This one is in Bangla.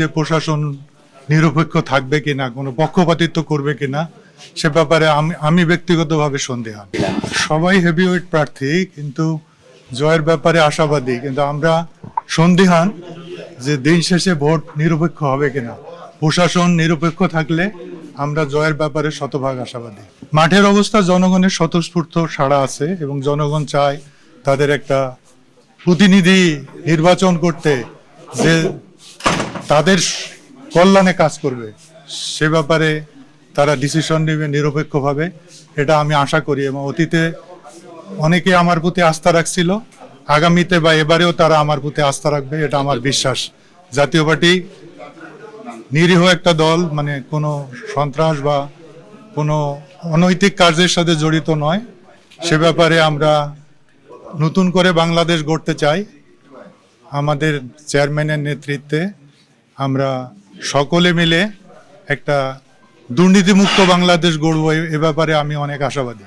যে প্রশাসন নিরপেক্ষ থাকবে কিনা, কোনো পক্ষপাতিত্ব করবে কিনা, সে ব্যাপারে আমি ব্যক্তিগতভাবে সন্দেহান। সবাই হেভিওয়েট প্রার্থী, কিন্তু জয়ের ব্যাপারে আশাবাদী, কিন্তু আমরা সন্দিহান যে দিন শেষে ভোট নিরপেক্ষ হবে কিনা। প্রশাসন নিরপেক্ষ থাকলে আমরা জয়ের ব্যাপারে শতভাগ আশাবাদী। মাঠের অবস্থা জনগণের স্বতঃস্ফূর্ত সাড়া আছে এবং জনগণ চায় তাদের একটা প্রতিনিধি নির্বাচন করতে যে তাদের কল্যাণে কাজ করবে, সে ব্যাপারে তারা ডিসিশন নেবে নিরপেক্ষভাবে, এটা আমি আশা করি। এবং অতীতে অনেকে আমার প্রতি আস্থা রাখছিল, আগামীতে বা এবারেও তারা আমার প্রতি আস্থা রাখবে, এটা আমার বিশ্বাস। জাতীয় পার্টি নিরীহ একটা দল, মানে কোনো সন্ত্রাস বা কোনো অনৈতিক কার্যের সাথে জড়িত নয়। সে ব্যাপারে আমরা নতুন করে বাংলাদেশ গড়তে চাই। আমাদের চেয়ারম্যানের নেতৃত্বে আমরা সকলে মিলে একটা দুর্নীতিমুক্ত বাংলাদেশ গড়ব, এ ব্যাপারে আমি অনেক আশাবাদী।